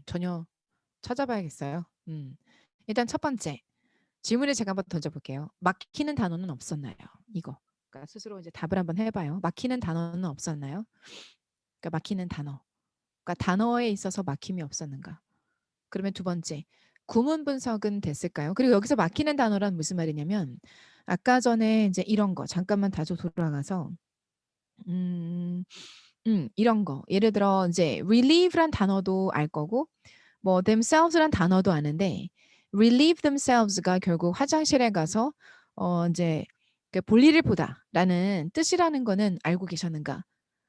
전혀 찾아봐야겠어요. 일단 첫 번째 질문을 제가 한번 던져볼게요. 막히는 단어는 없었나요? 이거. 그러니까 스스로 이제 답을 한번 해봐요. 막히는 단어는 없었나요? 그러니까 막히는 단어. 그러니까 단어에 있어서 막힘이 없었는가? 그러면 두 번째, 구문 분석은 됐을까요? 그리고 여기서 막히는 단어란 무슨 말이냐면 아까 전에 이제 이런 거 잠깐만 다시 돌아가서 이런 거 예를 들어 이제 relieve란 단어도 알 거고 뭐 themselves란 단어도 아는데 relieve themselves가 결국 화장실에 가서 이제 그 볼일을 보다라는 뜻이라는 거는 알고 계셨는가?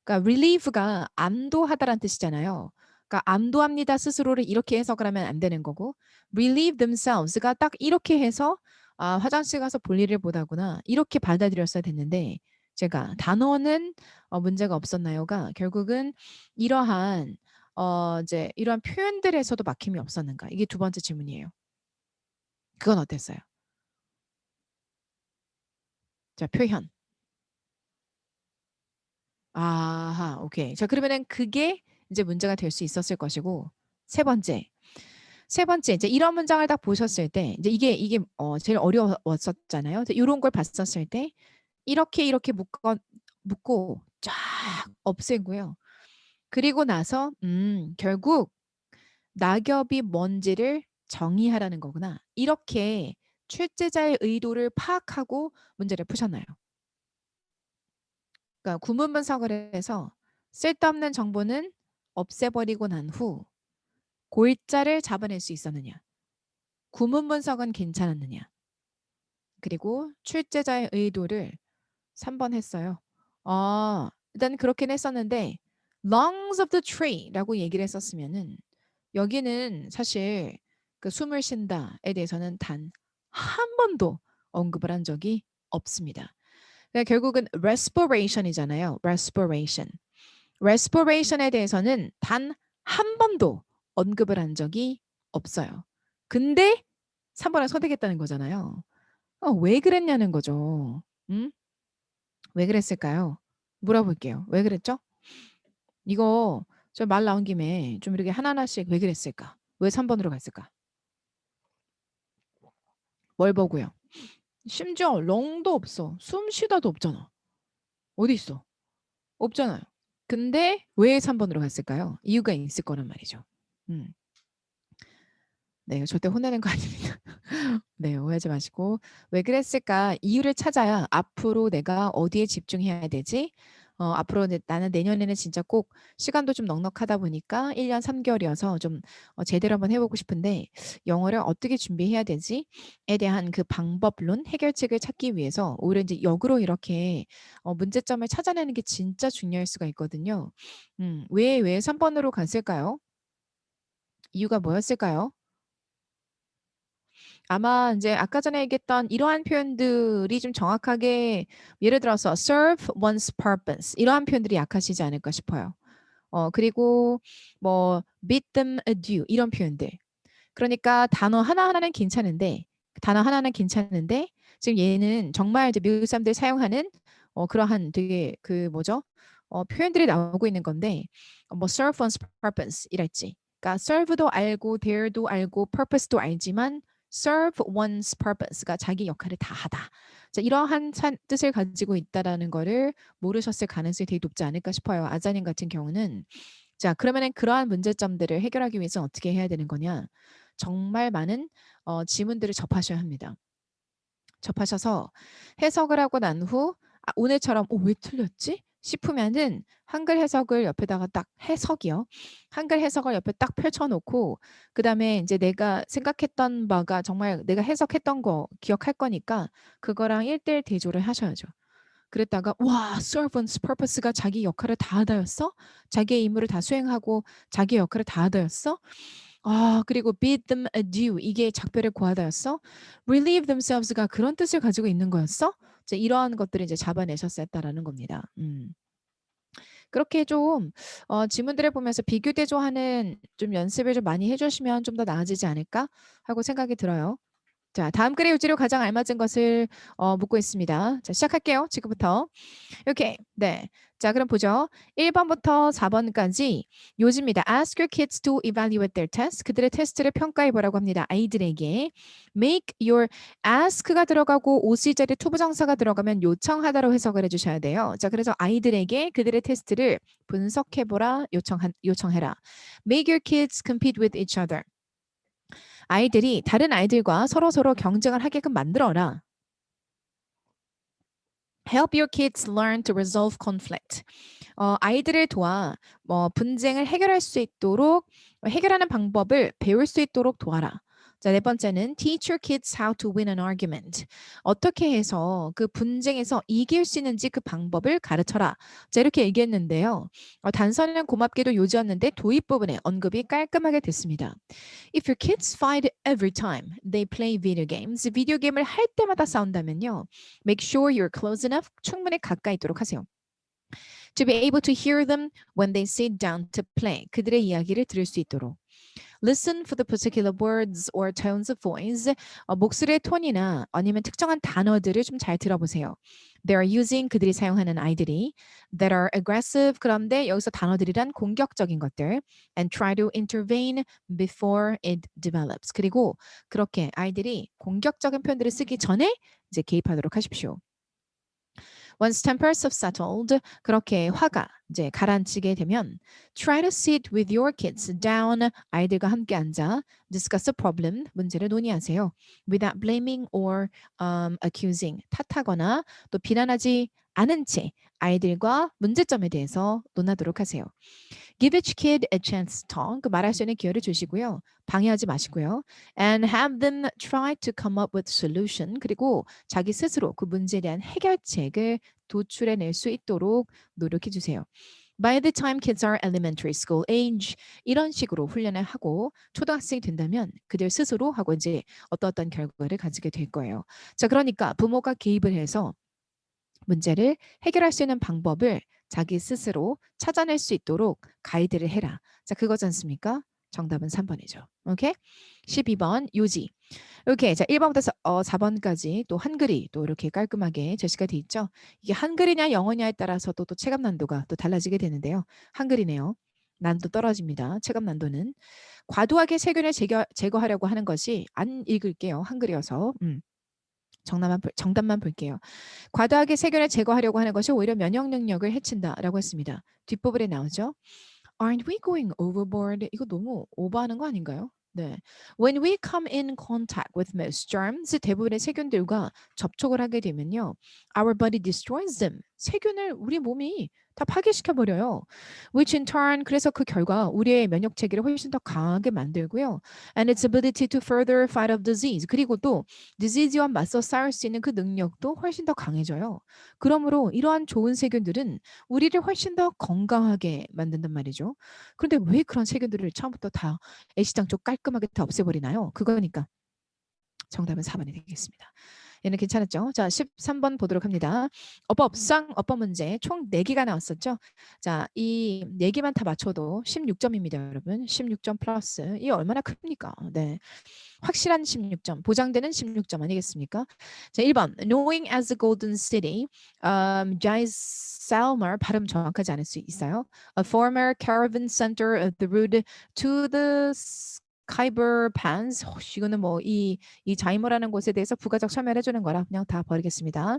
그러니까 relieve가 안도하다라는 뜻이잖아요. 그러니까 안도합니다 스스로를 이렇게 해석을 하면 안 되는 거고 relieve themselves가 딱 이렇게 해서 아, 화장실 가서 볼일을 보다구나 이렇게 받아들였어야 됐는데 제가 단어는 문제가 없었나요가 결국은 이러한 이제 이러한 표현들에서도 막힘이 없었는가? 이게 두 번째 질문이에요. 그건 어땠어요? 자, 표현. 아하, 오케이. 자, 그러면은 그게 이제 문제가 될 수 있었을 것이고 세 번째. 세 번째, 이제 이런 문장을 딱 보셨을 때 이제 이게 제일 어려웠었잖아요. 이런 걸 봤었을 때 이렇게 묶고 쫙 없애고요. 그리고 나서 결국 낙엽이 뭔지를 정의하라는 거구나. 이렇게 출제자의 의도를 파악하고 문제를 푸셨나요? 그러니까 구문 분석을 해서 쓸데없는 정보는 없애버리고 난 후 골자를 잡아낼 수 있었느냐. 구문 분석은 괜찮았느냐. 그리고 출제자의 의도를 3번 했어요. 일단 그렇긴 했었는데 lungs of the tree라고 얘기를 했었으면은 여기는 사실 그 숨을 쉰다에 대해서는 단 한 번도 언급을 한 적이 없습니다. 그러니까 결국은 respiration이잖아요. respiration. respiration에 대해서는 단 한 번도 언급을 한 적이 없어요. 근데 3번을 선택했다는 거잖아요. 왜 그랬냐는 거죠. 음? 왜 그랬을까요? 물어볼게요. 왜 그랬죠? 이거 저 말 나온 김에 좀 이렇게 하나하나씩 왜 그랬을까? 왜 3번으로 갔을까? 뭘 보고요? 심지어 렁도 없어. 숨 쉬다도 없잖아. 어디 있어? 없잖아요. 근데 왜 3번으로 갔을까요? 이유가 있을 거란 말이죠. 음. 네, 이거 절대 혼내는 거 아닙니다. 네, 오해하지 마시고 왜 그랬을까 이유를 찾아야 앞으로 내가 어디에 집중해야 되지? 앞으로 나는 내년에는 진짜 꼭 시간도 좀 넉넉하다 보니까 1년 3개월이어서 좀 제대로 한번 해보고 싶은데 영어를 어떻게 준비해야 되지?에 대한 그 방법론, 해결책을 찾기 위해서 오히려 이제 역으로 이렇게 문제점을 찾아내는 게 진짜 중요할 수가 있거든요. 왜 3번으로 갔을까요? 이유가 뭐였을까요? 아마 이제 아까 전에 얘기했던 이러한 표현들이 좀 정확하게 예를 들어서 serve one's purpose 이러한 표현들이 약하시지 않을까 싶어요. 그리고 뭐 bid them adieu 이런 표현들. 그러니까 단어 하나는 괜찮은데 지금 얘는 정말 이제 미국 사람들이 사용하는 그러한 되게 그 뭐죠? 표현들이 나오고 있는 건데 뭐 serve one's purpose 이랄지. 그러니까 serve도 알고 dare도 알고 purpose도 알지만 serve one's purpose가 자기 역할을 다 하다. 자, 이러한 뜻을 가지고 있다라는 거를 모르셨을 가능성이 되게 높지 않을까 싶어요. 아자님 같은 경우는 자, 그러면은 그러한 문제점들을 해결하기 위해서 어떻게 해야 되는 거냐? 정말 많은 지문들을 접하셔야 합니다. 접하셔서 해석을 하고 난 후 오늘처럼 왜 틀렸지? 싶으면은 한글 해석을 옆에다가 딱 해석이요. 한글 해석을 옆에 딱 펼쳐놓고 그다음에 이제 내가 생각했던 바가 정말 내가 해석했던 거 기억할 거니까 그거랑 1대1 대조를 하셔야죠. 그랬다가 와, servant's purpose가 자기 역할을 다 하다였어? 자기의 임무를 다 수행하고 자기 역할을 다 하다였어? 그리고 bid them adieu 이게 작별을 고하다였어? relieve themselves가 그런 뜻을 가지고 있는 거였어? 이제 이러한 것들을 이제 잡아내셨었다라는 겁니다. 그렇게 좀 지문들을 보면서 비교 대조하는 좀 연습을 좀 많이 해주시면 좀 더 나아지지 않을까 하고 생각이 들어요. 자, 다음 글의 요지로 가장 알맞은 것을 묻고 있습니다. 자, 시작할게요. 지금부터. 오케이. 네. 자, 그럼 보죠. 1번부터 4번까지 요지입니다. Ask your kids to evaluate their test. 그들의 테스트를 평가해 보라고 합니다. 아이들에게 make your ask가 들어가고 OC자리 투부정사가 들어가면 요청하다로 해석을 해주셔야 돼요. 자, 그래서 아이들에게 그들의 테스트를 분석해 보라 요청해라. Make your kids compete with each other. 아이들이 다른 아이들과 서로 경쟁을 하게끔 만들어라. Help your kids learn to resolve conflict. 아이들을 도와 분쟁을 해결할 수 있도록 해결하는 방법을 배울 수 있도록 도와라. 자, 네 번째는 teach your kids how to win an argument. 어떻게 해서 그 분쟁에서 이길 수 있는지 그 방법을 가르쳐라. 자, 이렇게 얘기했는데요. 단서는 고맙게도 요지였는데 도입 부분에 언급이 깔끔하게 됐습니다. If your kids fight every time they play video games, 비디오 게임을 할 때마다 싸운다면요. Make sure you're close enough. 충분히 가까이 있도록 하세요. To be able to hear them when they sit down to play. 그들의 이야기를 들을 수 있도록. Listen for the particular words or tones of voice. 목소리의 톤이나 아니면 특정한 단어들을 좀 잘 들어보세요. They are using 그들이 사용하는 아이들이 that are aggressive. 그런데 여기서 단어들이란 공격적인 것들. And try to intervene before it develops. 그리고 그렇게 아이들이 공격적인 표현들을 쓰기 전에 이제 개입하도록 하십시오. Once tempers have settled, 그렇게 화가 이제 가라앉히게 되면 try to sit with your kids down, 아이들과 함께 앉아 discuss a problem, 문제를 논의하세요. Without blaming or accusing, 탓하거나 또 비난하지 않은 채 아이들과 문제점에 대해서 논하도록 하세요. Give each kid a chance to talk. 말할 수 있는 기회를 주시고요. 방해하지 마시고요. And have them try to come up with solution. 그리고 자기 스스로 그 문제에 대한 해결책을 도출해낼 수 있도록 노력해 주세요. By the time kids are elementary school age, 이런 식으로 훈련을 하고 초등학생이 된다면 그들 스스로 하고 이제 어떤 결과를 가지게 될 거예요. 자, 그러니까 부모가 개입을 해서 문제를 해결할 수 있는 방법을 자기 스스로 찾아낼 수 있도록 가이드를 해라. 자, 그거지 않습니까? 정답은 3번이죠. 오케이? 12번 요지. 오케이. 자, 1번부터 4번까지 또 한글이 또 이렇게 깔끔하게 제시가 돼 있죠. 이게 한글이냐 영어냐에 따라서 또 체감 난도가 또 달라지게 되는데요. 한글이네요. 난도 떨어집니다. 체감 난도는. 과도하게 세균을 제거하려고 하는 것이 안 읽을게요. 한글이어서. 정답만 볼게요. 과도하게 세균을 제거하려고 하는 것이 오히려 면역 능력을 해친다라고 했습니다. 뒷부분에 나오죠. Aren't we going overboard? 이거 너무 오버하는 거 아닌가요? 네. When we come in contact with most germs, 대부분의 세균들과 접촉을 하게 되면요. Our body destroys them. 세균을 우리 몸이 다 파괴시켜 버려요. Which in turn, 그래서 그 결과 우리의 면역 체계를 훨씬 더 강하게 만들고요. And its ability to further fight off disease. 그리고 또 디지즈와 맞서 싸울 수 있는 그 능력도 훨씬 더 강해져요. 그러므로 이러한 좋은 세균들은 우리를 훨씬 더 건강하게 만든단 말이죠. 그런데 왜 그런 세균들을 처음부터 다 애시당초 깔끔하게 다 없애버리나요? 그거니까 정답은 4번이 되겠습니다. 얘는 괜찮았죠? 자, 13번 보도록 합니다. 어법 문제 총 4개가 나왔었죠? 자, 이 4개만 다 맞춰도 16점입니다, 여러분. 16점 플러스. 이 얼마나 큽니까? 네. 확실한 16점, 보장되는 16점 아니겠습니까? 자, 1번. Knowing as a golden city. Jaisalmer 발음 정확하지 않을 수 있어요. A former caravan center of the route to the Khyber Pass. 이거는 뭐 이 자이머라는 곳에 대해서 부가적 설명을 해주는 거라 그냥 다 버리겠습니다.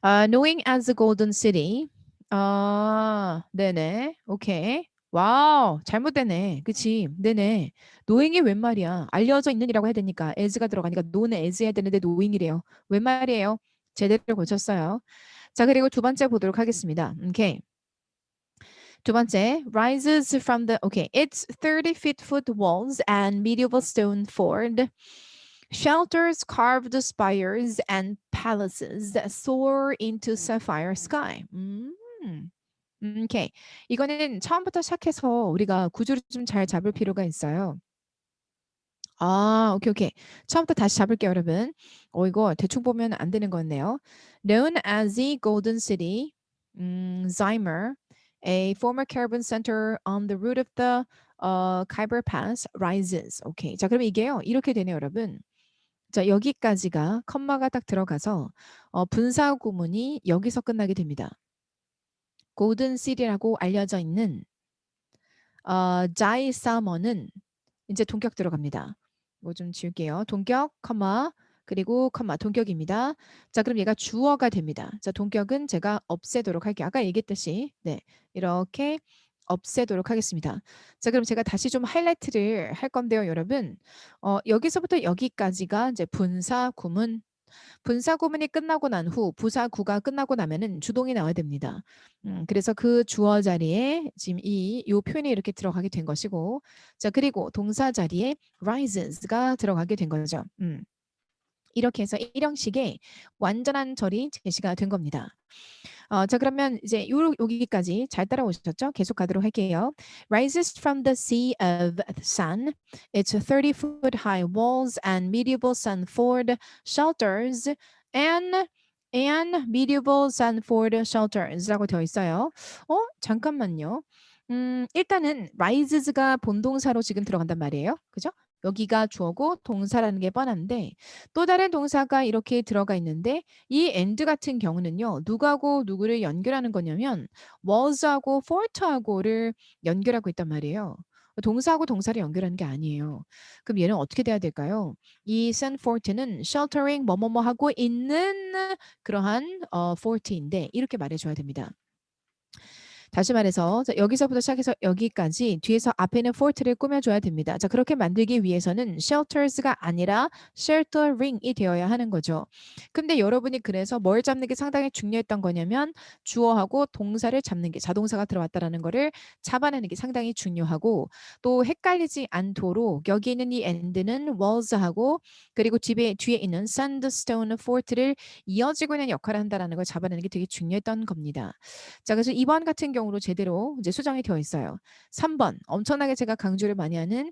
Knowing as a golden city. 네네. 오케이. 와우, 잘못되네. 그치? 네네. knowing이 웬 말이야? 알려져 있는이라고 해야 되니까 as가 들어가니까 know는 as 해야 되는데 knowing이래요. 웬 말이에요? 제대로 고쳤어요. 자, 그리고 두 번째 보도록 하겠습니다. 오케이. 두 번째, rises from the, okay, its 30-foot walls and medieval stone fort shelters carved spires and palaces that soar into sapphire sky. 오케이. 이거는 처음부터 시작해서 우리가 구조를 좀 잘 잡을 필요가 있어요. 오케이. 처음부터 다시 잡을게요, 여러분. 이거 대충 보면 안 되는 거네요. Known as the Golden City, Zymer, a former caravan center on the route of the Khyber Pass, rises. 오케이. 자, 그럼 이게요. 이렇게 되네요, 여러분. 자, 여기까지가 컴마가 딱 들어가서 분사 구문이 여기서 끝나게 됩니다. 골든 시리라고 알려져 있는 자이 사머는 이제 동격 들어갑니다. 뭐 좀 지울게요. 동격, 컴마, 그리고 컴마, 동격입니다. 자, 그럼 얘가 주어가 됩니다. 자, 동격은 제가 없애도록 할게요. 아까 얘기했듯이, 네, 이렇게 없애도록 하겠습니다. 자, 그럼 제가 다시 좀 하이라이트를 할 건데요, 여러분. 여기서부터 여기까지가 이제 분사 구문, 분사 구문이 끝나고 난 후 부사 구가 끝나고 나면은 주동이 나와야 됩니다. 그래서 그 주어 자리에 지금 요 표현이 이렇게 들어가게 된 것이고, 자, 그리고 동사 자리에 rises가 들어가게 된 거죠. 이렇게 해서 1형식의 완전한 절이 제시가 된 겁니다. 자, 그러면 이제 여기까지 잘 따라오셨죠? 계속 가도록 할게요. Rises from the sea of the sun. Its 30-foot high walls and medieval Sanford shelters and medieval Sanford shelters라고 되어 있어요. 잠깐만요. 일단은 rises가 본동사로 지금 들어간단 말이에요. 그죠? 여기가 주어고 동사라는 게 뻔한데 또 다른 동사가 이렇게 들어가 있는데 이 and 같은 경우는요. 누구하고 누구를 연결하는 거냐면 was하고 for하고를 연결하고 있단 말이에요. 동사하고 동사를 연결하는 게 아니에요. 그럼 얘는 어떻게 돼야 될까요? 이 Sanfort는 sheltering 뭐뭐뭐 하고 있는 그러한 fort인데 이렇게 말해줘야 됩니다. 다시 말해서 자, 여기서부터 시작해서 여기까지 뒤에서 앞에는 fort를 꾸며줘야 됩니다. 자, 그렇게 만들기 위해서는 shelters가 아니라 sheltering이 되어야 하는 거죠. 근데 여러분이 그래서 뭘 잡는 게 상당히 중요했던 거냐면 주어하고 동사를 잡는 게 자동사가 들어왔다라는 거를 잡아내는 게 상당히 중요하고 또 헷갈리지 않도록 여기 있는 이 and는 was하고 그리고 뒤에 있는 sandstone fort를 이어지고 있는 역할을 한다라는 걸 잡아내는 게 되게 중요했던 겁니다. 자, 그래서 2번 같은 경우로 제대로 이제 수정이 되어 있어요. 3번 엄청나게 제가 강조를 많이 하는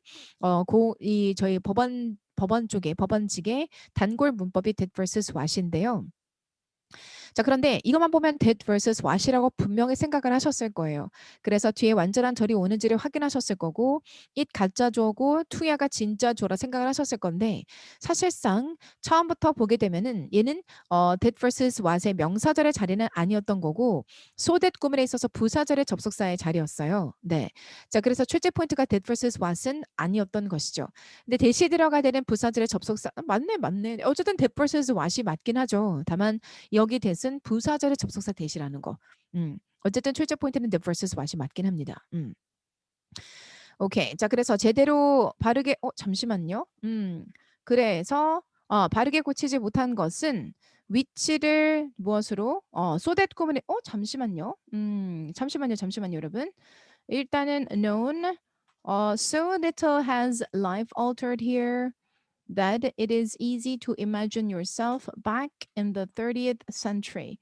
이 저희 법원 쪽에 법원직의 단골 문법이 that versus what인데요. 자, 그런데 이것만 보면 that versus what이라고 분명히 생각을 하셨을 거예요. 그래서 뒤에 완전한 절이 오는지를 확인하셨을 거고 it 가짜 조고 투야가 진짜 조라 생각을 하셨을 건데 사실상 처음부터 보게 되면은 얘는 that versus what의 명사절의 자리는 아니었던 거고 so that 구문에 있어서 부사절의 접속사의 자리였어요. 네. 자, 그래서 출제 포인트가 that versus what은 아니었던 것이죠. 근데 대시 들어가야 되는 부사절의 접속사 맞네. 어쨌든 that versus what이 맞긴 하죠. 다만 여기 that은 부사절의 접속사 that이라는 거. 어쨌든 출제 포인트는 the versus what이 맞긴 합니다. 오케이. 자, 그래서 제대로 바르게 잠시만요. 그래서 바르게 고치지 못한 것은 위치를 무엇으로 so that 구문에 잠시만요. 잠시만요, 여러분. 일단은 known so little has life altered here that it is easy to imagine yourself back in the 30th century.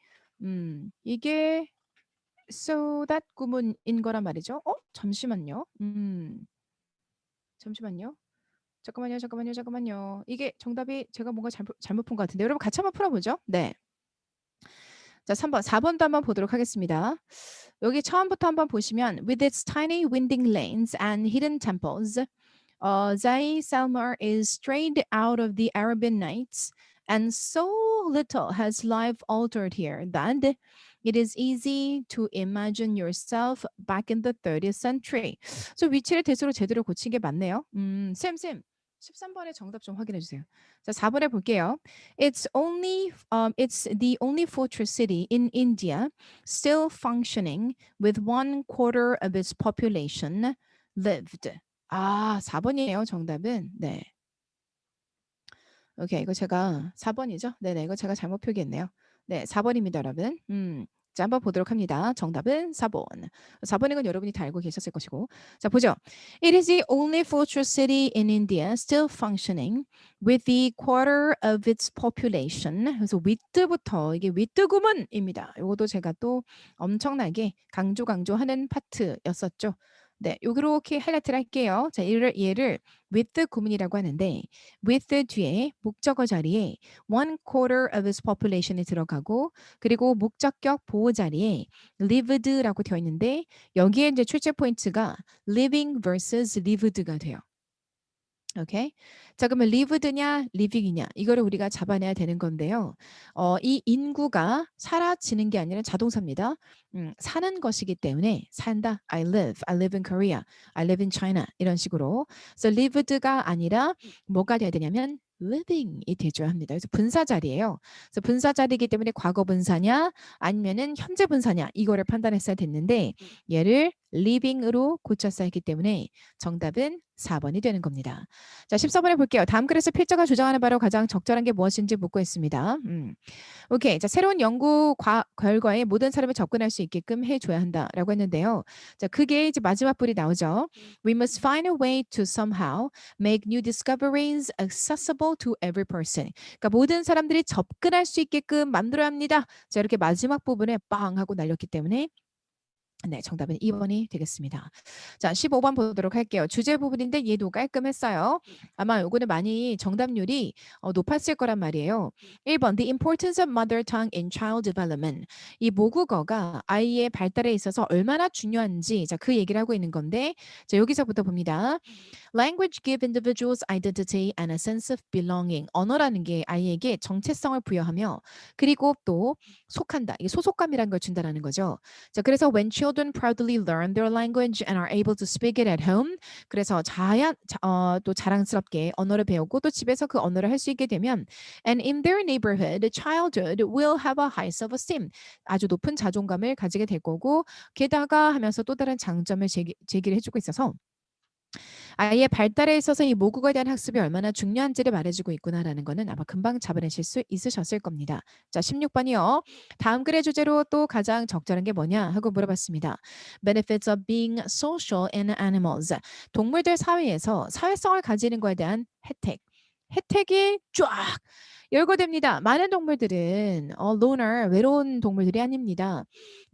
이게 so that 구문인 거란 말이죠. 잠시만요. 잠시만요. 잠깐만요. 이게 정답이 제가 뭔가 잘못 푼 것 같은데 여러분 같이 한번 풀어보죠. 네. 자, 3번, 4번도 한번 보도록 하겠습니다. 여기 처음부터 한번 보시면 with its tiny winding lanes and hidden temples, Zai Salmar is strayed out of the Arabian Nights, and so little has life altered here that it is easy to imagine yourself back in the 30th century. So 위치를 대수로 제대로 고친 게 맞네요. 쌤, 13번의 정답 좀 확인해 주세요. 자, 4번에 볼게요. It's the only fortress city in India still functioning with 1/4 of its population lived. 4번이에요, 정답은. 네. 오케이, 이거 제가 4번이죠? 네네, 이거 제가 잘못 표기했네요. 네, 4번입니다, 여러분. 자, 한번 보도록 합니다. 정답은 4번. 4번인 건 여러분이 다 알고 계셨을 것이고. 자, 보죠. It is the only fortress city in India still functioning with the quarter of its population. 그래서 with부터 이게 with 구문입니다. 이것도 제가 또 엄청나게 강조하는 파트였었죠. 네, 요렇게 하이라이트를 할게요. 자, 얘를 with 구문이라고 하는데 with 뒤에 목적어 자리에 1/4 of its population이 들어가고 그리고 목적격 보호 자리에 lived라고 되어 있는데 여기에 이제 출제 포인트가 living versus lived가 돼요. 오케이. 자, 그러면 lived냐, living이냐 이거를 우리가 잡아내야 되는 건데요. 이 인구가 사라지는 게 아니라 자동사입니다. 사는 것이기 때문에 산다. I live in Korea, I live in China 이런 식으로. 그래서 lived가 아니라 뭐가 돼야 되냐면 living이 돼줘야 합니다. 그래서 분사 자리예요. 그래서 분사 자리이기 때문에 과거 분사냐 아니면은 현재 분사냐 이거를 판단했어야 됐는데 얘를 living으로 고쳤어야 했기 때문에 정답은 4번이 되는 겁니다. 자, 14번에 볼게요. 다음 글에서 필자가 주장하는 바로 가장 적절한 게 무엇인지 묻고 있습니다. 오케이. 자, 새로운 연구 결과에 모든 사람이 접근할 수 있게끔 해줘야 한다라고 했는데요. 자, 그게 이제 마지막 불이 나오죠. We must find a way to somehow make new discoveries accessible to every person. 그러니까 모든 사람들이 접근할 수 있게끔 만들어야 합니다. 자, 이렇게 마지막 부분에 빵 하고 날렸기 때문에 네, 정답은 2번이 되겠습니다. 자, 15번 보도록 할게요. 주제 부분인데 얘도 깔끔했어요. 아마 요거는 많이 정답률이 높았을 거란 말이에요. 1번 The importance of mother tongue in child development. 이 모국어가 아이의 발달에 있어서 얼마나 중요한지 자, 그 얘기를 하고 있는 건데 자, 여기서부터 봅니다. Language give individuals identity and a sense of belonging. 언어라는 게 아이에게 정체성을 부여하며 그리고 또 속한다. 이게 소속감이라는 걸 준다라는 거죠. 자, 그래서 when children proudly learn their language and are able to speak it at home, 그래서 또 자랑스럽게 언어를 배우고 또 집에서 그 언어를 할 수 있게 되면 and in their neighborhood, childhood will have a high self-esteem. 아주 높은 자존감을 가지게 될 거고 게다가 하면서 또 다른 장점을 제기를 해주고 있어서 아이의 발달에 있어서 이 모국어에 대한 학습이 얼마나 중요한지를 말해주고 있구나라는 거는 아마 금방 잡아내실 수 있으셨을 겁니다. 자, 16번이요. 다음 글의 주제로 또 가장 적절한 게 뭐냐 하고 물어봤습니다. Benefits of being social in animals. 동물들 사회에서 사회성을 가지는 거에 대한 혜택. 혜택이 쫙 열거됩니다. 많은 동물들은 loner, 외로운 동물들이 아닙니다.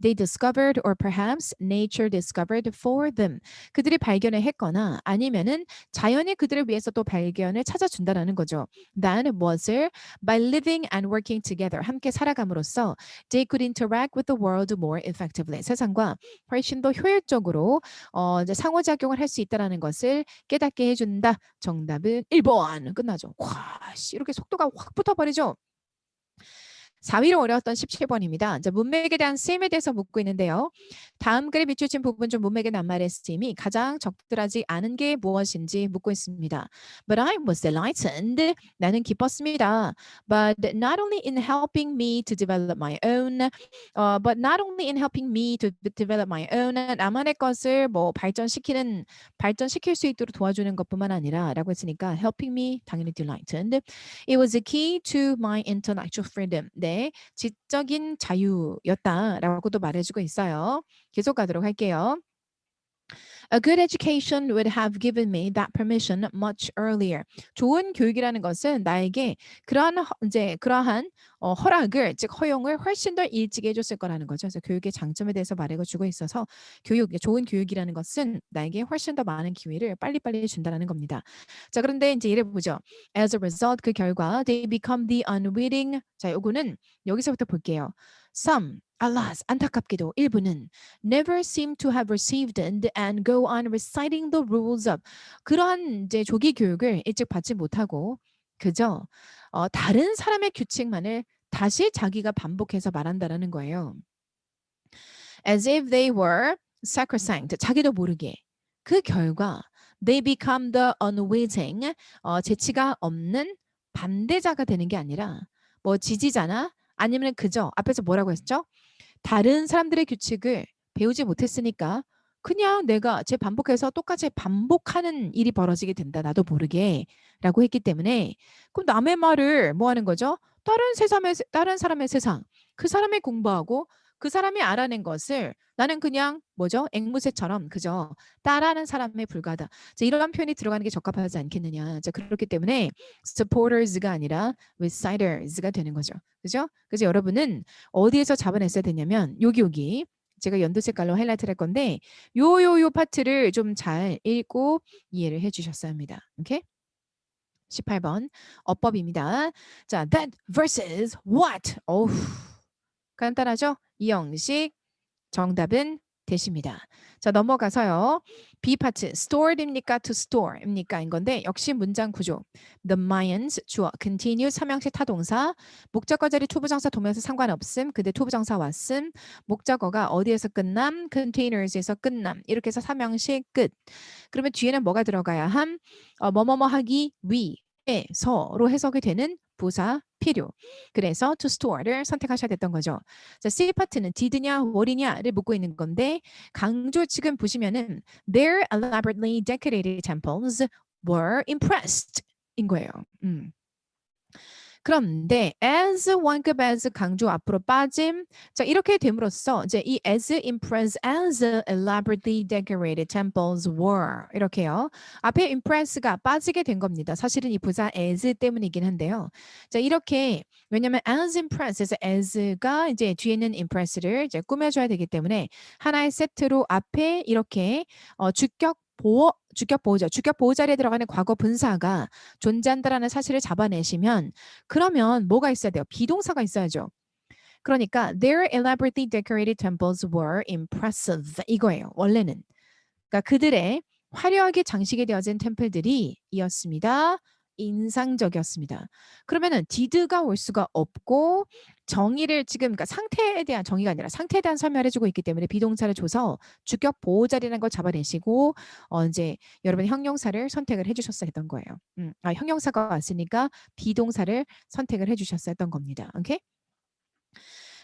They discovered or perhaps nature discovered for them. 그들이 발견을 했거나 아니면은 자연이 그들을 위해서 또 발견을 찾아준다라는 거죠. That 무엇을 by living and working together 함께 살아감으로써 they could interact with the world more effectively. 세상과 훨씬 더 효율적으로 이제 상호작용을 할 수 있다라는 것을 깨닫게 해준다. 정답은 1번. 끝나죠. 와, 씨, 이렇게 속도가 확 붙어버리죠. 4위로 어려웠던 17번입니다. 이제 문맥에 대한 쓰임에 대해서 묻고 있는데요. 다음 글에 비추신 부분 중 문맥의 낱말의 쓰임이 가장 적절하지 않은 게 무엇인지 묻고 있습니다. But I was delighted. 나는 기뻤습니다. But not only in helping me to develop my own, but not only in helping me to develop my own, 나만의 것을 뭐 발전시킬 수 있도록 도와주는 것뿐만 아니라라고 했으니까 helping me 당연히 delighted. It was a key to my intellectual freedom. 네, 지적인 자유였다라고도 말해주고 있어요. 계속 가도록 할게요. A good education would have given me that permission much earlier. 좋은 교육이라는 것은 나에게 그러한 허락을 즉 허용을 훨씬 더 일찍 해줬을 거라는 거죠. 그래서 교육의 장점에 대해서 말해주고 있어서 좋은 교육이라는 것은 나에게 훨씬 더 많은 기회를 빨리빨리 준다는 겁니다. 자, 그런데 이제 이래 보죠. As a result, 그 결과 they become the unwitting. 자, 요거는 여기서부터 볼게요. Some, alas, 안타깝게도 일부는 never seem to have received and go on reciting the rules of 그러한 이제 조기 교육을 일찍 받지 못하고 그저 다른 사람의 규칙만을 다시 자기가 반복해서 말한다라는 거예요. As if they were sacrosanct. 자기도 모르게. 그 결과 they become the unwitting. 재치가 없는 반대자가 되는 게 아니라 뭐 지지자나 아니면 그저 앞에서 뭐라고 했죠? 다른 사람들의 규칙을 배우지 못했으니까 그냥 내가 반복해서 똑같이 반복하는 일이 벌어지게 된다. 나도 모르게 라고 했기 때문에 그럼 남의 말을 뭐 하는 거죠? 다른 사람의 세상, 그 사람이 공부하고 그 사람이 알아낸 것을 나는 그냥 뭐죠? 앵무새처럼 그저 따라하는 사람에 불과하다. 자, 이런 표현이 들어가는 게 적합하지 않겠느냐. 자, 그렇기 때문에 supporters가 아니라 reciters가 되는 거죠. 그죠? 그래서 여러분은 어디에서 잡아냈어야 되냐면 여기 제가 연두 색깔로 하이라이트를 할 건데 요 파트를 좀 잘 읽고 이해를 해주셨어야 합니다. 오케이? 18번 어법입니다. 자, that versus what? 어우, 간단하죠? 이 형식 정답은 되십니다. 자, 넘어가서요. B 파트, stored입니까? to store입니까? 인 건데 역시 문장 구조. The Mayans, 주어, continue, 삼형식 타동사, 목적어 자리 투부정사 동명사 상관없음, 그대 투부정사 왔음, 목적어가 어디에서 끝남? containers에서 끝남. 이렇게 해서 삼형식 끝. 그러면 뒤에는 뭐가 들어가야 함? 뭐뭐뭐 하기 위해서로 해석이 되는 부사 필요. 그래서 to store를 선택하셔야 됐던 거죠. 자, C 파트는 did냐, what이냐를 묻고 있는 건데 강조 지금 보시면은 their elaborately decorated temples were impressed 인 거예요. 그런데 as 원급 as 강조 앞으로 빠짐. 자, 이렇게 됨으로써 이제 이 as impress as elaborately decorated temples were 이렇게요. 앞에 impress가 빠지게 된 겁니다. 사실은 이 부사 as 때문이긴 한데요. 자, 이렇게 왜냐면 as impress에서 as가 이제 뒤에 있는 impress를 이제 꾸며줘야 되기 때문에 하나의 세트로 앞에 이렇게 주격 보호 자리에 들어가는 과거 분사가 존재한다라는 사실을 잡아내시면 그러면 뭐가 있어야 돼요? 비동사가 있어야죠. 그러니까 their elaborately decorated temples were impressive 이거예요. 원래는. 그러니까 그들의 화려하게 장식이 되어진 템플들이 이었습니다. 인상적이었습니다. 그러면은 did가 올 수가 없고 정의를 지금 그러니까 상태에 대한 정의가 아니라 상태에 대한 설명을 해주고 있기 때문에 비동사를 줘서 주격 보호 자리라는 걸 잡아내시고 이제 여러분 형용사를 선택을 해주셨어야 했던 거예요. 형용사가 왔으니까 비동사를 선택을 해주셨어야 했던 겁니다. 오케이?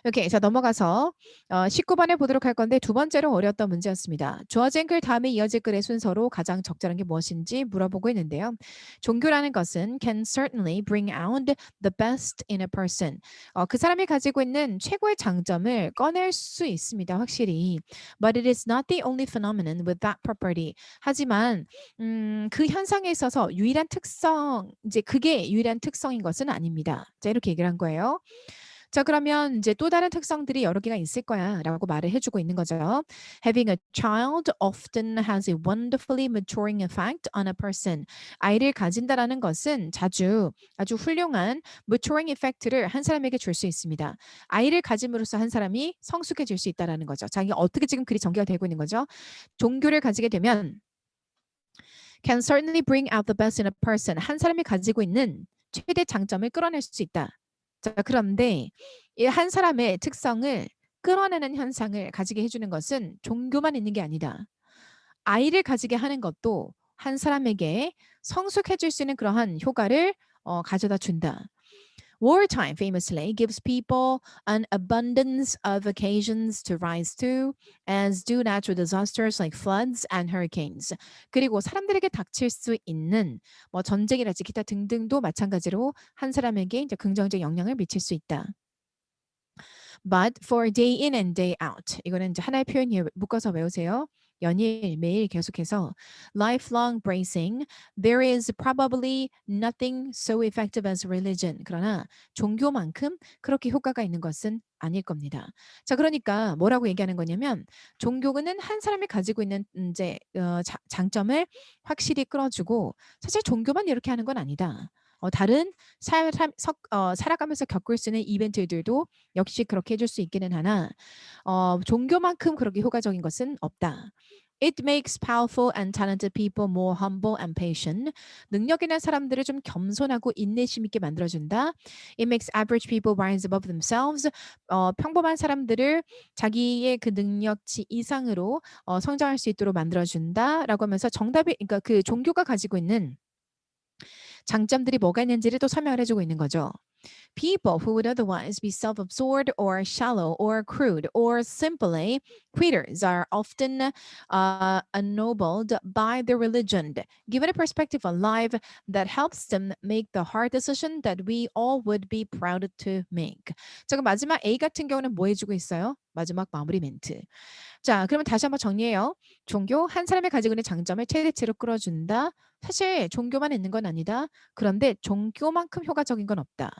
오케이. 자, 넘어가서 19번에 보도록 할 건데 두 번째로 어려웠던 문제였습니다. 주어진 글 다음에 이어질 글의 순서로 가장 적절한 게 무엇인지 물어보고 있는데요. 종교라는 것은 can certainly bring out the best in a person. 그 사람이 가지고 있는 최고의 장점을 꺼낼 수 있습니다. 확실히. But it is not the only phenomenon with that property. 하지만 그 현상에 있어서 유일한 특성, 이제 그게 유일한 특성인 것은 아닙니다. 자, 이렇게 얘기를 한 거예요. 자, 그러면 이제 또 다른 특성들이 여러 개가 있을 거야라고 말을 해주고 있는 거죠. Having a child often has a wonderfully maturing effect on a person. 아이를 가진다라는 것은 아주 훌륭한 maturing effect를 한 사람에게 줄 수 있습니다. 아이를 가짐으로써 한 사람이 성숙해질 수 있다라는 거죠. 자, 이게 어떻게 지금 글이 전개가 되고 있는 거죠? 종교를 가지게 되면 can certainly bring out the best in a person. 한 사람이 가지고 있는 최대 장점을 끌어낼 수 있다. 자, 그런데 이 한 사람의 특성을 끌어내는 현상을 가지게 해주는 것은 종교만 있는 게 아니다. 아이를 가지게 하는 것도 한 사람에게 성숙해질 수 있는 그러한 효과를 가져다 준다. Wartime famously gives people an abundance of occasions to rise to, as do natural disasters like floods and hurricanes. 그리고 사람들에게 닥칠 수 있는 뭐 전쟁이랄지 기타 등등도 마찬가지로 한 사람에게 이제 긍정적 영향을 미칠 수 있다. But for day in and day out. 이거는 이제 하나의 표현이에요. 묶어서 외우세요. 연일 매일 계속해서 lifelong bracing. There is probably nothing so effective as religion. 그러나 종교만큼 그렇게 효과가 있는 것은 아닐 겁니다. 자, 그러니까 뭐라고 얘기하는 거냐면 종교는 한 사람이 가지고 있는 이제 장점을 확실히 끌어주고 사실 종교만 이렇게 하는 건 아니다. 다른 살아가면서 겪을 수 있는 이벤트들도 역시 그렇게 해줄 수 있기는 하나 종교만큼 그렇게 효과적인 것은 없다. It makes powerful and talented people more humble and patient. 능력 있는 사람들을 좀 겸손하고 인내심 있게 만들어준다. It makes average people rise above themselves. 평범한 사람들을 자기의 그 능력치 이상으로 성장할 수 있도록 만들어준다라고 하면서 그러니까 그 종교가 가지고 있는 장점들이 뭐가 있는지를 또 설명을 해주고 있는 거죠. People who would otherwise be self-absorbed or shallow or crude or simply quitters are often ennobled by their religion, given a perspective on life that helps them make the hard decision that we all would be proud to make. 자, 그럼 마지막 A 같은 경우는 뭐 해주고 있어요? 마지막 마무리 멘트. 자, 그러면 다시 한번 정리해요. 종교, 한 사람이 가지고 있는 장점을 최대치로 끌어준다. 사실 종교만 있는 건 아니다. 그런데 종교만큼 효과적인 건 없다.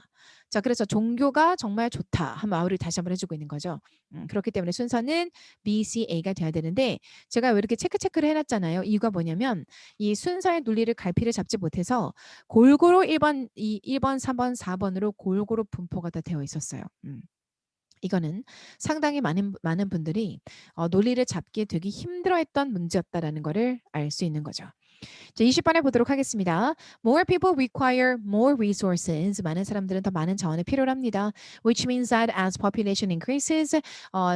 자, 그래서 종교가 정말 좋다. 한 마무리를 다시 한번 해주고 있는 거죠. 그렇기 때문에 순서는 B, C, A가 돼야 되는데 제가 왜 이렇게 체크를 해놨잖아요. 이유가 뭐냐면 이 순서의 논리를 갈피를 잡지 못해서 골고루 1번, 3번, 4번으로 골고루 분포가 다 되어 있었어요. 이거는 상당히 많은 분들이 논리를 잡기 되게 힘들어했던 문제였다라는 거를 알 수 있는 거죠. 자, 20번에 보도록 하겠습니다. More people require more resources. 많은 사람들은 더 많은 자원을 필요로 합니다. Which means that as population increases,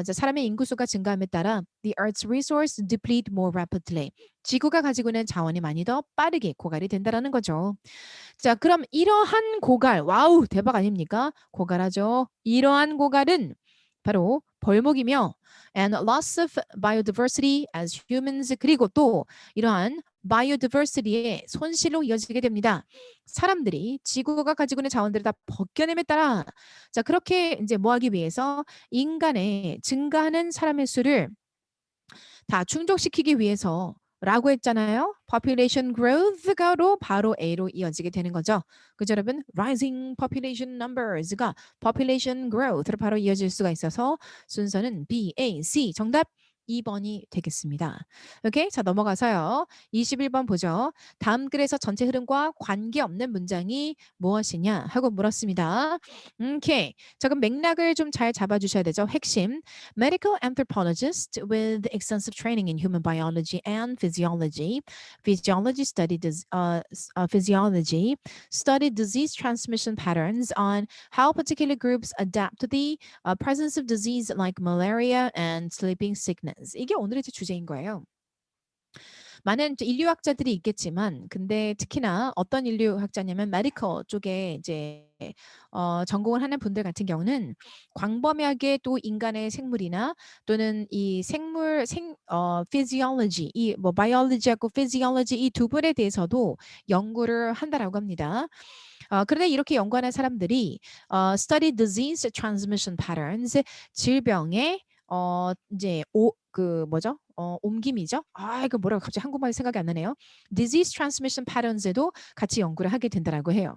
이제 사람의 인구수가 증가함에 따라 the Earth's resource deplete more rapidly. 지구가 가지고 있는 자원이 많이 더 빠르게 고갈이 된다라는 거죠. 자, 그럼 이러한 고갈, 와우, 대박 아닙니까? 고갈하죠. 이러한 고갈은 바로 벌목이며 and loss of biodiversity as humans 그리고 또 이러한 biodiversity의 손실로 이어지게 됩니다. 사람들이 지구가 가지고 있는 자원들을 다 벗겨냄에 따라 자 그렇게 이제 뭐하기 위해서 인간의 증가하는 사람의 수를 다 충족시키기 위해서 라고 했잖아요. population growth가로 바로 A로 이어지게 되는 거죠. 그죠 여러분? rising population numbers가 population growth로 바로 이어질 수가 있어서 순서는 B, A, C 정답 2번이 되겠습니다. 오케이? 자 넘어가서요. 21번 보죠. 다음 글에서 전체 흐름과 관계없는 문장이 무엇이냐 하고 물었습니다. 오케이. 자 그럼 맥락을 좀 잘 잡아주셔야 되죠. 핵심. Medical anthropologist with extensive training in human biology and physiology. Physiology studied disease transmission patterns on how particular groups adapt to the presence of disease like malaria and sleeping sickness. 이게 오늘의 주제인 거예요. 많은 인류학자들이 있겠지만 근데 특히나 어떤 인류학자냐면 메디컬 쪽에 이제 전공을 하는 분들 같은 경우는 광범위하게 또 인간의 생물이나 또는 이 생물 physiology 이뭐 biology하고 physiology 이 두 분에 대해서도 연구를 한다라고 합니다. 그런데 이렇게 연구하는 사람들이 study disease transmission patterns 질병의 이제 그 뭐죠? 옮김이죠. 이거 뭐라고 갑자기 한국말이 생각이 안 나네요. disease transmission patterns에도 같이 연구를 하게 된다라고 해요.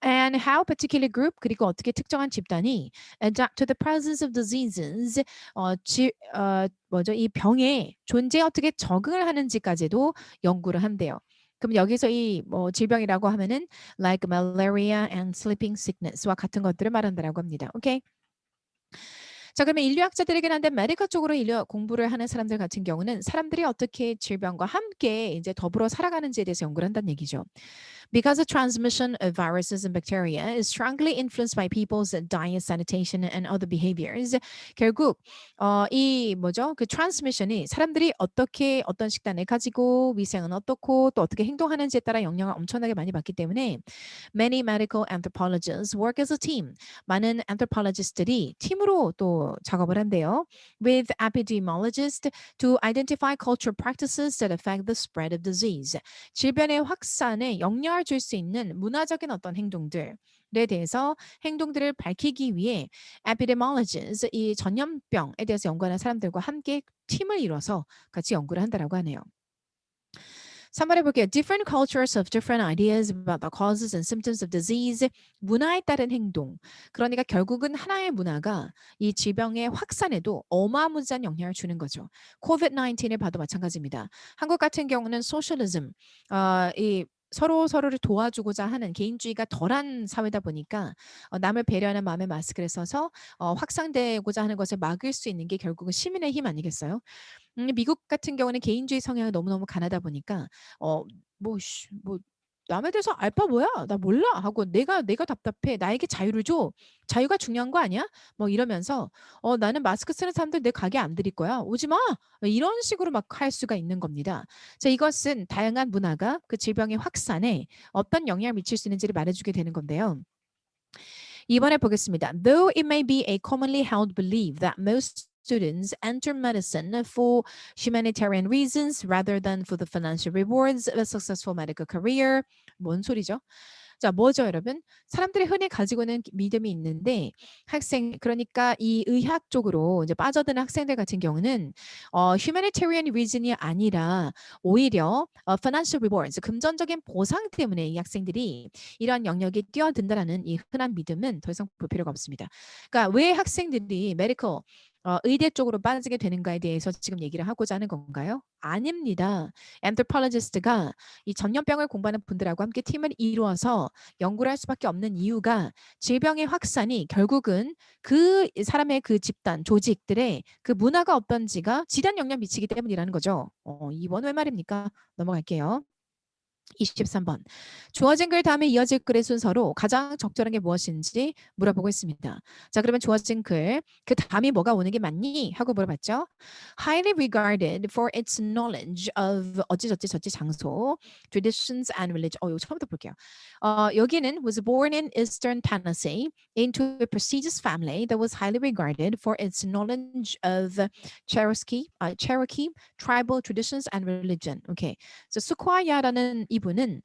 And how particular group 그리고 어떻게 특정한 집단이 adapt to the presence of diseases 뭐죠? 이 병의 존재에 어떻게 적응을 하는지까지도 연구를 한대요. 그럼 여기서 이 뭐 질병이라고 하면은 like malaria and sleeping sickness와 같은 것들을 말한다라고 합니다. 오케이? 자, 그러면 인류학자들에게는 한데 메디컬 쪽으로 인류 공부를 하는 사람들 같은 경우는 사람들이 어떻게 질병과 함께 이제 더불어 살아가는지에 대해서 연구를 한다는 얘기죠. Because the transmission of viruses and bacteria is strongly influenced by people's diet, sanitation, and other behaviors. 결국 이 뭐죠? 그 transmission이 사람들이 어떻게 어떤 식단을 가지고 위생은 어떻고 또 어떻게 행동하는지에 따라 영향을 엄청나게 많이 받기 때문에 many medical anthropologists work as a team. 많은 anthropologist들이 팀으로 또 작업을 한대요. With epidemiologists to identify cultural practices that affect the spread of disease. 질병의 확산에 영향을 줄 수 있는 문화적인 어떤 행동들에 대해서 행동들을 밝히기 위해 epidemiologists 이 전염병에 대해서 연구하는 사람들과 함께 팀을 이뤄서 같이 연구를 한다라고 하네요. 3번 해볼게요. Different cultures have different ideas about the causes and symptoms of disease. 문화에 따른 행동. 그러니까 결국은 하나의 문화가 이 질병의 확산에도 어마무지한 영향을 주는 거죠. COVID-19을 봐도 마찬가지입니다. 한국 같은 경우는 소셜리즘, 이 서로를 도와주고자 하는 개인주의가 덜한 사회다 보니까 남을 배려하는 마음의 마스크를 써서 확산되고자 하는 것을 막을 수 있는 게 결국은 시민의 힘 아니겠어요? 미국 같은 경우는 개인주의 성향이 너무너무 강하다 보니까 뭐 남에 대해서 "알 바 뭐야? 나 몰라." 하고 "내가 답답해. 나에게 자유를 줘. 자유가 중요한 거 아니야?" 뭐 이러면서 나는 마스크 쓰는 사람들 내 가게 안 들일 거야. 오지 마." 이런 식으로 막 할 수가 있는 겁니다. 자 이것은 다양한 문화가 그 질병의 확산에 어떤 영향을 미칠 수 있는지를 말해 주게 되는 건데요. 이번에 보겠습니다. Though it may be a commonly held belief that most students enter medicine for humanitarian reasons rather than for the financial rewards of a successful medical career. 뭔 소리죠? 자, 뭐죠, 여러분? 사람들이 흔히 가지고 있는 믿음이 있는데 그러니까 이 의학 쪽으로 이제 빠져드는 학생들 같은 경우는 humanitarian reason이 아니라 오히려 financial rewards, 금전적인 보상 때문에 이 학생들이 이런 영역에 뛰어든다라는 이 흔한 믿음은 더 이상 볼 필요가 없습니다. 그러니까 왜 학생들이 medical 의대 쪽으로 빠지게 되는가에 대해서 지금 얘기를 하고자 하는 건가요? 아닙니다. anthropologist가 이 전염병을 공부하는 분들하고 함께 팀을 이루어서 연구를 할 수밖에 없는 이유가 질병의 확산이 결국은 그 사람의 그 집단, 조직들의 그 문화가 어떤지가 질환 영향 미치기 때문이라는 거죠. 2번 왜 말입니까? 넘어갈게요. 23번. 주어진 글 다음에 이어질 글의 순서로 가장 적절한 게 무엇인지 물어보고 있습니다. 자, 그러면 주어진 글, 그 다음이 뭐가 오는 게 맞니? 하고 물어봤죠. Highly regarded for its knowledge of 어찌저찌저찌 장소, traditions and religion. 이거 처음부터 볼게요. 여기는 was born in Eastern Tennessee into a prestigious family that was highly regarded for its knowledge of Cherokee tribal traditions and religion. 오케이. 스쿼야라는 이분은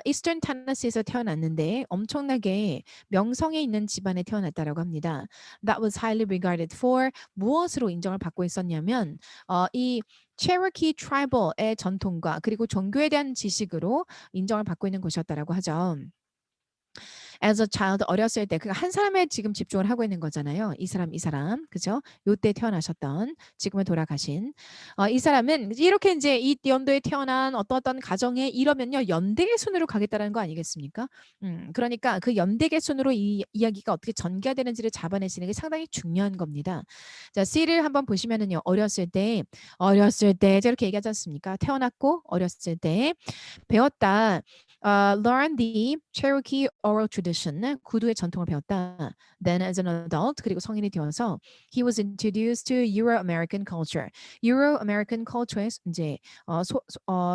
이스턴 타너스에서 태어났는데 엄청나게 명성에 있는 집안에 태어났다라고 합니다. That was highly regarded for 무엇으로 인정을 받고 있었냐면 이 Cherokee Tribal의 전통과 그리고 종교에 대한 지식으로 인정을 받고 있는 곳이었다라고 하죠. as a child 어렸을 때 그 한 사람에 지금 집중을 하고 있는 거잖아요. 이 사람 그죠? 요때 태어나셨던 지금은 돌아가신 이 사람은 이렇게 이제 이 연도에 태어난 어떤 가정에 이러면요 연대계 순으로 가겠다는 거 아니겠습니까? 그러니까 그 연대계 순으로 이 이야기가 어떻게 전개가 되는지를 잡아내시는 게 상당히 중요한 겁니다. 자, C를 한번 보시면은요 어렸을 때 저렇게 얘기하지 않습니까? 태어났고 어렸을 때 배웠다. learn the Cherokee oral tradition, 구두의 전통을 배웠다. Then as an adult, 그리고 성인이 되어서 he was introduced to Euro-American culture. Euro-American culture에 이제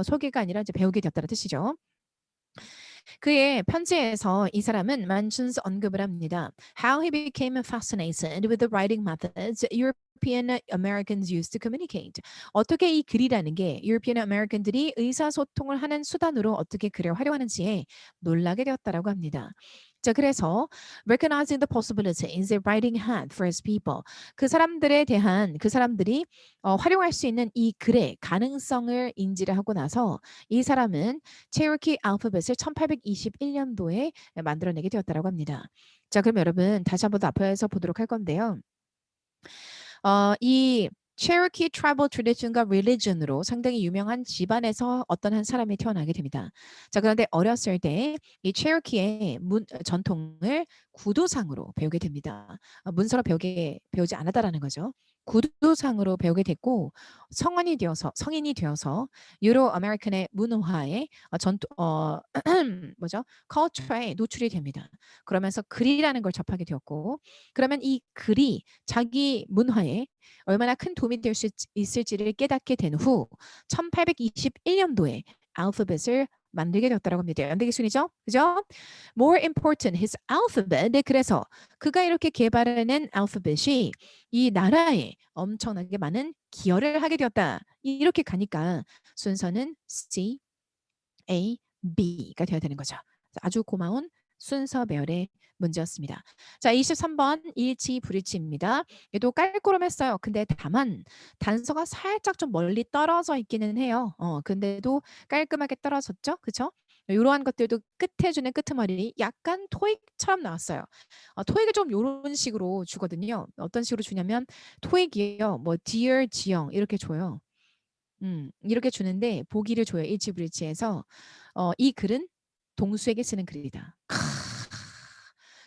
소개가 아니라 이제 배우게 되었다는 뜻이죠. 그의 편지에서 이 사람은 mentions 언급을 합니다. How he became fascinated with the writing methods European Americans used to communicate. 어떻게 이 글이라는 게 European American들이 의사소통을 하는 수단으로 어떻게 글을 활용하는지에 놀라게 되었다라고 합니다. 자, 그래서 recognizing the possibilities that writing had for his people. 그 사람들이 활용할 수 있는 이 글의 가능성을 인지를 하고 나서 이 사람은 체로키 알파벳을 1821년도에 만들어내게 되었다라고 합니다. 자, 그럼 여러분 다시 한번 더 앞에서 보도록 할 건데요. 이 Cherokee Tribal Tradition과 Religion으로 상당히 유명한 집안에서 어떤 한 사람이 태어나게 됩니다. 자, 그런데 어렸을 때 이 Cherokee의 전통을 구두상으로 배우게 됩니다. 문서로 배우지 않았다라는 거죠. 구두상으로 배우게 됐고 성인이 되어서 유로 아메리칸의 문화의 culture에 노출이 됩니다. 그러면서 글이라는 걸 접하게 되었고 그러면 이 글이 자기 문화에 얼마나 큰 도움이 될 수 있을지를 깨닫게 된 후 1821년도에 알파벳을 만들게 되었다고 합니다. 연대기 순이죠? 그죠? More important, his alphabet. 그래서 그가 이렇게 개발해낸 알파벳이 이 나라에 엄청나게 많은 기여를 하게 되었다. 이렇게 가니까 순서는 C, A, B가 되어야 되는 거죠. 아주 고마운 순서별의 문제였습니다. 자, 23번 일치 불일치입니다. 얘도 깔끔했어요. 근데 다만 단서가 살짝 좀 멀리 떨어져 있기는 해요. 근데도 깔끔하게 떨어졌죠? 그쵸? 이러한 것들도 끝에 주는 끄트머리 약간 토익처럼 나왔어요. 토익을 좀 이런 식으로 주거든요. 어떤 식으로 주냐면 토익이요. 뭐 dear 지영 이렇게 줘요. 이렇게 주는데 보기를 줘요. 일치불일치해서 이 글은 동수에게 쓰는 글이다.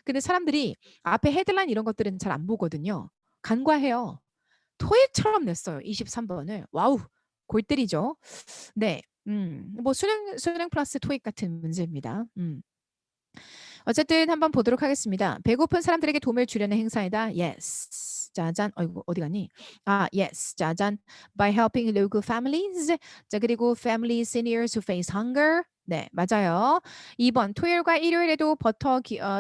근데 사람들이 앞에 헤드라인 이런 것들은 잘 안 보거든요. 간과해요. 토익처럼 냈어요. 23번을. 와우. 골 때리죠. 네. 뭐 수능 플러스 토익 같은 문제입니다. 어쨌든 한번 보도록 하겠습니다. 배고픈 사람들에게 도움을 주려는 행사이다. Yes. 짜잔. 어이구 어디 갔니? yes. 짜잔. By helping local families. 자, 그리고 family seniors who face hunger. 네, 맞아요. 2번 토요일과 일요일에도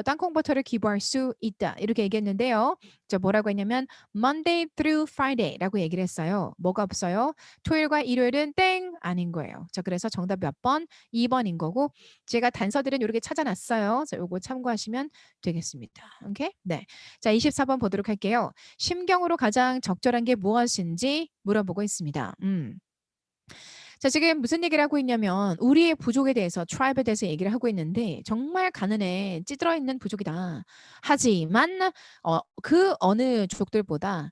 땅콩 버터를 기부할 수 있다. 이렇게 얘기했는데요. 자, 뭐라고 했냐면 Monday through Friday라고 얘기를 했어요. 뭐가 없어요? 토요일과 일요일은 땡 아닌 거예요. 자, 그래서 정답 몇 번? 2번인 거고 제가 단서들은 이렇게 찾아놨어요. 자, 요거 참고하시면 되겠습니다. 오케이? 네. 자, 24번 보도록 할게요. 심경으로 가장 적절한 게 무엇인지 물어보고 있습니다. 자, 지금 무슨 얘기를 하고 있냐면 우리의 부족에 대해서 트라이브에 대해서 얘기를 하고 있는데 정말 가난해 찌들어 있는 부족이다. 하지만 그 어느 족들보다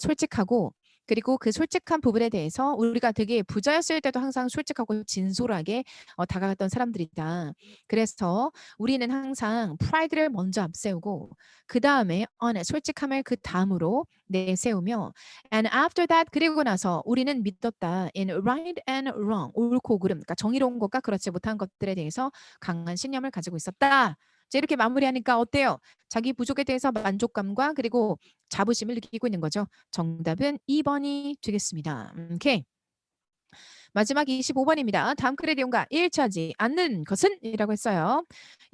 솔직하고 그리고 그 솔직한 부분에 대해서 우리가 되게 부자였을 때도 항상 솔직하고 진솔하게 다가갔던 사람들이다. 그래서 우리는 항상 프라이드를 먼저 앞세우고 그 다음에 솔직함을 그 다음으로 내세우며 and after that 그리고 나서 우리는 믿었다 in right and wrong 옳고 그름 그러니까 정의로운 것과 그렇지 못한 것들에 대해서 강한 신념을 가지고 있었다. 자, 이렇게 마무리하니까 어때요? 자기 부족에 대해서 만족감과 그리고 자부심을 느끼고 있는 거죠. 정답은 2번이 되겠습니다. 오케이. 마지막 25번입니다. 다음 글의 내용과 일치하지 않는 것은? 이라고 했어요.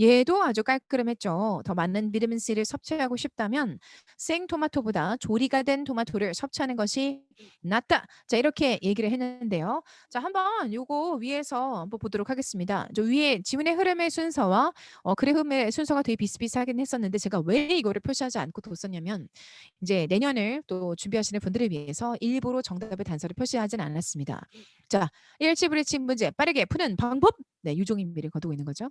얘도 아주 깔끔했죠. 더 많은 비타민 C를 섭취하고 싶다면 생토마토보다 조리가 된 토마토를 섭취하는 것이 낫다. 자, 이렇게 얘기를 했는데요. 자, 한번 요거 위에서 한번 보도록 하겠습니다. 저 위에 지문의 흐름의 순서와 글의 흐름의 순서가 되게 비슷비슷하긴 했었는데 제가 왜 이거를 표시하지 않고 뒀었냐면 이제 내년을 또 준비하시는 분들을 위해서 일부러 정답의 단서를 표시하진 않았습니다. 자, 일치불일치 문제 빠르게 푸는 방법. 네, 유종인미를 거두고 있는 거죠.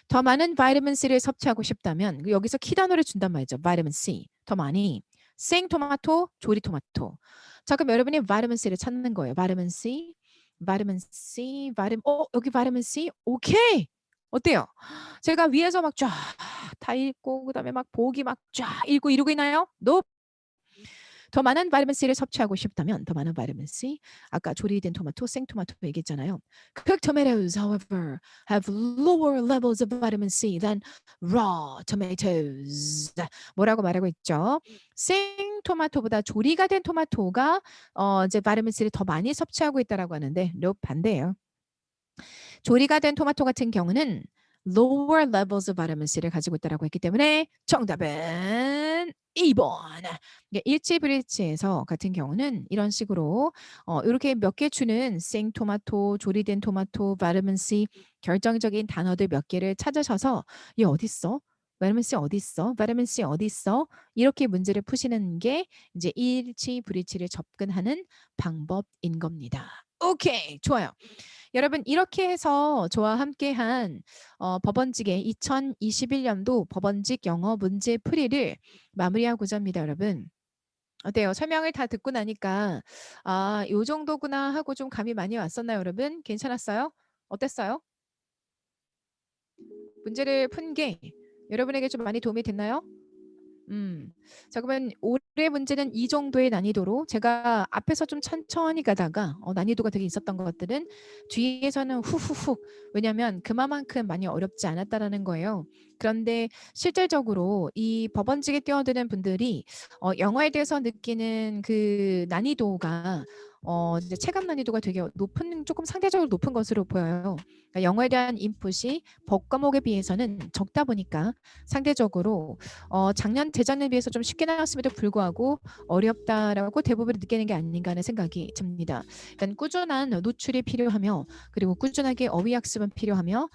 더 많은 바이타민 C를 섭취하고 싶다면 여기서 키 단어를 준단 말이죠. 바이타민 C. 더 많이. 생토마토, 조리토마토. 자, 그럼 여러분이 바이타민 C를 찾는 거예요. 바이타민 C, 바이타민 C, 여기 바이타민 C. 오케이. 어때요? 제가 위에서 막 쫙 다 읽고 그다음에 막 보기 막 쫙 읽고 이러고 있나요? Nope. 더 많은 바이타민 C를 섭취하고 싶다면 더 많은 바이타민 C. 아까 조리된 토마토, 생토마토 얘기했잖아요. Cooked tomatoes, however, have lower levels of vitamin C than raw tomatoes. 뭐라고 말하고 있죠? 생토마토보다 조리가 된 토마토가 이제 바이타민 C를 더 많이 섭취하고 있다라고 하는데, no, 반대예요. 조리가 된 토마토 같은 경우는 lower levels of vitamin C를 가지고 있다라고 했기 때문에 정답은 2번. 일치불일치에서 같은 경우는 이런 식으로 이렇게 몇 개 주는 생토마토, 조리된 토마토, 바이타민 C 결정적인 단어들 몇 개를 찾으셔서 얘 어디 있어? 바이타민 C 어디 있어? 바이타민 C 어디 있어? 이렇게 문제를 푸시는 게 이제 일치불일치를 접근하는 방법인 겁니다. 오케이, 좋아요. 여러분 이렇게 해서 저와 함께한 법원직의 2021년도 법원직 영어 문제 풀이를 마무리하고자 합니다, 여러분. 어때요? 설명을 다 듣고 나니까 요 정도구나 하고 좀 감이 많이 왔었나요, 여러분? 괜찮았어요? 어땠어요? 문제를 푼 게 여러분에게 좀 많이 도움이 됐나요? 자, 그러면 올해 문제는 이 정도의 난이도로 제가 앞에서 좀 천천히 가다가 난이도가 되게 있었던 것들은 뒤에서는 후후후 왜냐하면 그만큼 많이 어렵지 않았다라는 거예요. 그런데 실질적으로 이 법원직에 뛰어드는 분들이 영어에 대해서 느끼는 그 난이도가 이제 체감 난이도가 되게 높은 조금 상대적으로 높은 것으로 보여요. 그러니까 영어에 대한 인풋이 법 과목에 비해서는 적다 보니까 상대적으로 작년, 재작년에 비해서 좀 쉽게 나왔음에도 불구하고 어렵다라고 대부분 느끼는 게 아닌가 하는 생각이 듭니다. 일단 꾸준한 노출이 필요하며 그리고 꾸준하게 어휘 학습은 필요하며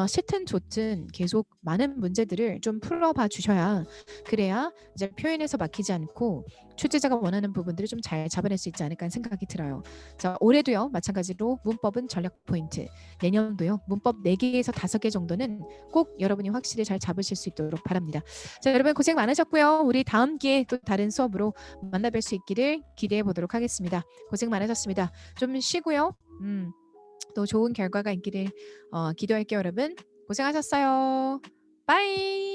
싫든 좋든 계속 많은 문제들을 좀 풀어봐 주셔야 그래야 이제 표현에서 막히지 않고 출제자가 원하는 부분들을 좀 잘 잡아낼 수 있지 않을까 하는 생각이 들어요. 자, 올해도요. 마찬가지로 문법은 전략 포인트. 내년도요. 문법 4개에서 5개 정도는 꼭 여러분이 확실히 잘 잡으실 수 있도록 바랍니다. 자, 여러분 고생 많으셨고요. 우리 다음 기회에 또 다른 수업으로 만나뵐 수 있기를 기대해 보도록 하겠습니다. 고생 많으셨습니다. 좀 쉬고요. 또 좋은 결과가 있기를 기도할게요, 여러분. 고생하셨어요. 빠이.